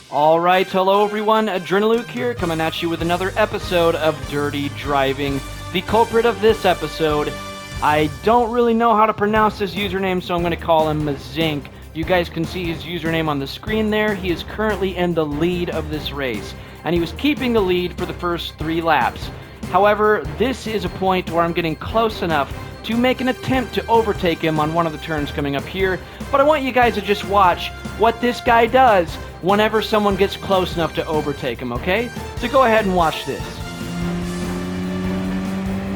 Alright, hello everyone, Adrenaluke here, coming at you with another episode of Dirty Driving. The culprit of this episode, I don't really know how to pronounce his username, so I'm going to call him Mazink. You guys can see his username on the screen there. He is currently in the lead of this race, and he was keeping the lead for the first 3 laps. However, this is a point where I'm getting close enough to make an attempt to overtake him on one of the turns coming up here, but I want you guys to just watch what this guy does whenever someone gets close enough to overtake him, okay? So go ahead and watch this.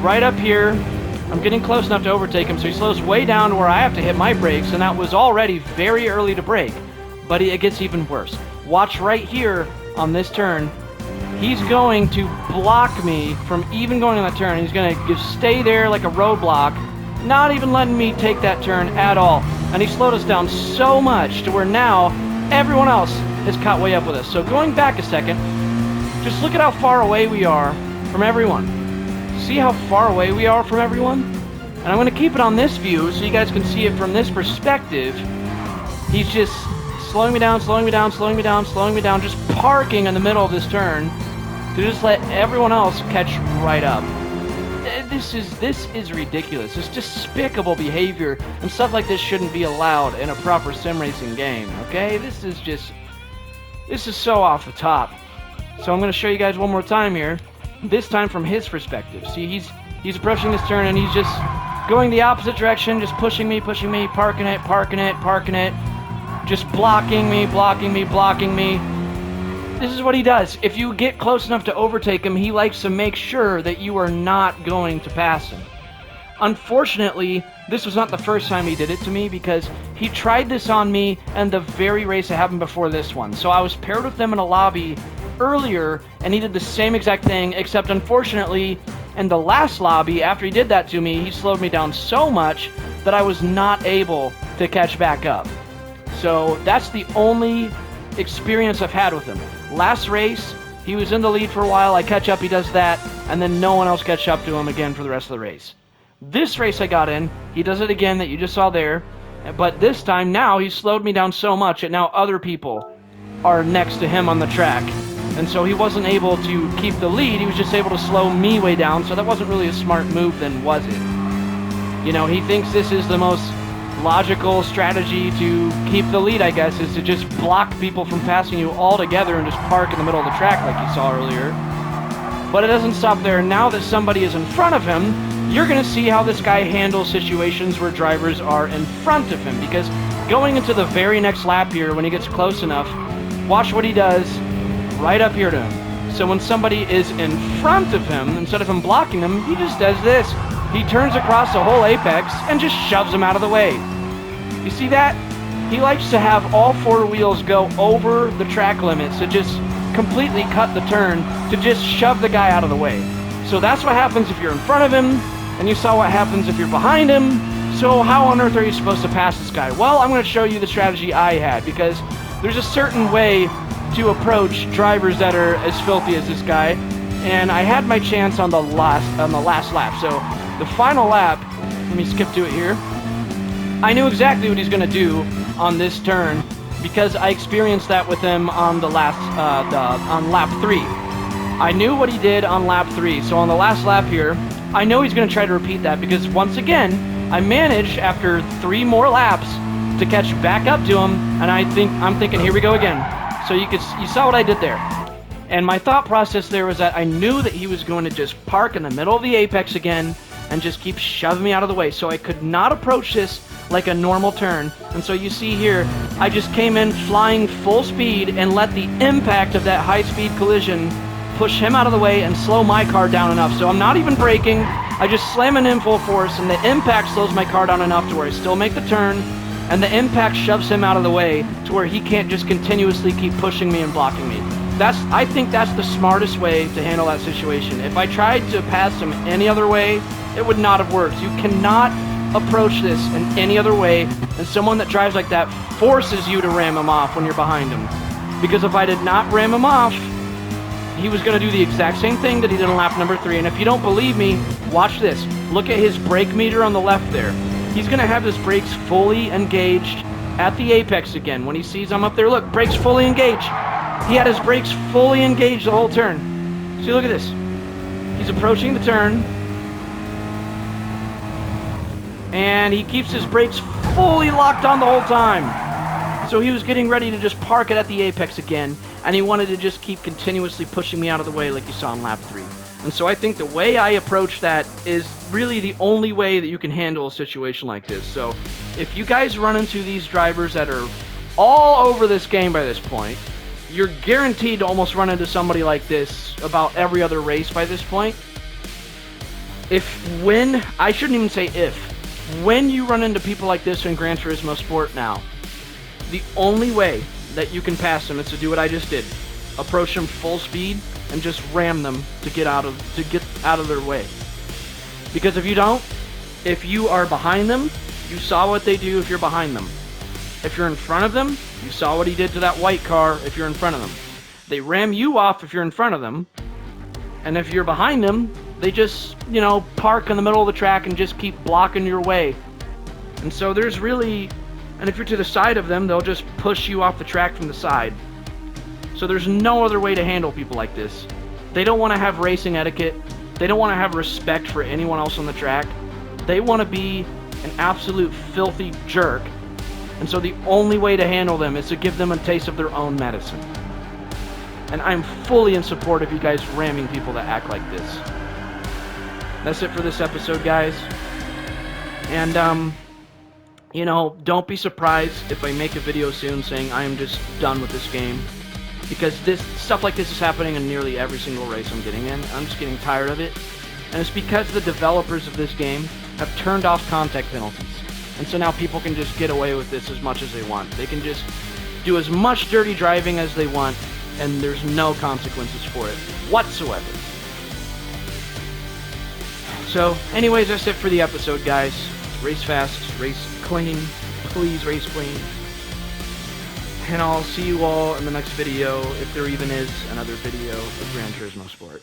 Right up here, I'm getting close enough to overtake him, so he slows way down to where I have to hit my brakes, and that was already very early to brake, but it gets even worse. Watch right here on this turn. He's going to block me from even going on that turn. He's going to just stay there like a roadblock, not even letting me take that turn at all. And he slowed us down so much to where now everyone else has caught way up with us. So going back a second, just look at how far away we are from everyone. See how far away we are from everyone? And I'm going to keep it on this view so you guys can see it from this perspective. He's just slowing me down, slowing me down, slowing me down, slowing me down, just parking in the middle of this turn to just let everyone else catch right up. This is ridiculous. It's despicable behavior, and stuff like this shouldn't be allowed in a proper sim racing game, okay? This is so off the top. So I'm going to show you guys one more time here, this time from his perspective. See, he's approaching this turn, and he's just going the opposite direction, just pushing me, parking it, just blocking me, blocking me. This is what he does. If you get close enough to overtake him, he likes to make sure that you are not going to pass him. Unfortunately, this was not the first time he did it to me, because he tried this on me in the very race that happened before this one. So I was paired with them in a lobby earlier, and he did the same exact thing, except unfortunately, in the last lobby, after he did that to me, he slowed me down so much that I was not able to catch back up. So that's the only experience I've had with him. Last race, he was in the lead for a while, I catch up, he does that, and then no one else catch up to him again for the rest of the race. This race I got in, he does it again that you just saw there, but this time now he slowed me down so much that now other people are next to him on the track. And so he wasn't able to keep the lead, he was just able to slow me way down, so that wasn't really a smart move then, was it? You know, he thinks this is the most logical strategy to keep the lead, I guess, is to just block people from passing you altogether and just park in the middle of the track like you saw earlier. But it doesn't stop there. Now that somebody is in front of him, you're going to see how this guy handles situations where drivers are in front of him, because going into the very next lap here, when he gets close enough, watch what he does right up here to him. So when somebody is in front of him, instead of him blocking them, he just does this. He turns across the whole apex and just shoves him out of the way. You see that? He likes to have all 4 wheels go over the track limits to just completely cut the turn, to just shove the guy out of the way. So that's what happens if you're in front of him, and you saw what happens if you're behind him. So how on earth are you supposed to pass this guy? Well, I'm going to show you the strategy I had, because there's a certain way to approach drivers that are as filthy as this guy, and I had my chance on the last lap. So the final lap, let me skip to it here. I knew exactly what he's going to do on this turn, because I experienced that with him on the last on lap 3. I knew what he did on lap 3, so on the last lap here, I know he's going to try to repeat that, because once again, I managed after 3 more laps to catch back up to him, and I'm thinking, here we go again. So you saw what I did there. And my thought process there was that I knew that he was going to just park in the middle of the apex again and just keep shoving me out of the way, so I could not approach this like a normal turn. And so you see here, I just came in flying full speed and let the impact of that high-speed collision push him out of the way and slow my car down enough. So I'm not even braking, I just slam in full force, and the impact slows my car down enough to where I still make the turn, and the impact shoves him out of the way to where he can't just continuously keep pushing me and blocking me. I think that's the smartest way to handle that situation. If I tried to pass him any other way, it would not have worked. You cannot approach this in any other way, and someone that drives like that forces you to ram him off when you're behind him. Because if I did not ram him off, he was going to do the exact same thing that he did on lap number 3. And if you don't believe me, watch this. Look at his brake meter on the left there. He's going to have his brakes fully engaged at the apex again. When he sees I'm up there, look, brakes fully engaged. He had his brakes fully engaged the whole turn. See, look at this. He's approaching the turn. And he keeps his brakes fully locked on the whole time. So he was getting ready to just park it at the apex again. And he wanted to just keep continuously pushing me out of the way like you saw in lap 3. And so I think the way I approach that is really the only way that you can handle a situation like this. So if you guys run into these drivers that are all over this game by this point, you're guaranteed to almost run into somebody like this about every other race by this point. I shouldn't even say if, when you run into people like this in Gran Turismo Sport now, the only way that you can pass them is to do what I just did. Approach them full speed and just ram them to get out of their way. Because if you don't, if you are behind them, you saw what they do if you're behind them. If you're in front of them, you saw what he did to that white car if you're in front of them. They ram you off if you're in front of them. And if you're behind them, they just, park in the middle of the track and just keep blocking your way. And so there's really, and if you're to the side of them, they'll just push you off the track from the side. So there's no other way to handle people like this. They don't want to have racing etiquette. They don't want to have respect for anyone else on the track. They want to be an absolute filthy jerk. And so the only way to handle them is to give them a taste of their own medicine. And I'm fully in support of you guys ramming people that act like this. That's it for this episode, guys. And, don't be surprised if I make a video soon saying I am just done with this game. Because stuff like this is happening in nearly every single race I'm getting in. I'm just getting tired of it. And it's because the developers of this game have turned off contact penalties. And so now people can just get away with this as much as they want. They can just do as much dirty driving as they want, and there's no consequences for it whatsoever. So, anyways, that's it for the episode, guys. Race fast, race clean. Please race clean. And I'll see you all in the next video, if there even is another video of Gran Turismo Sport.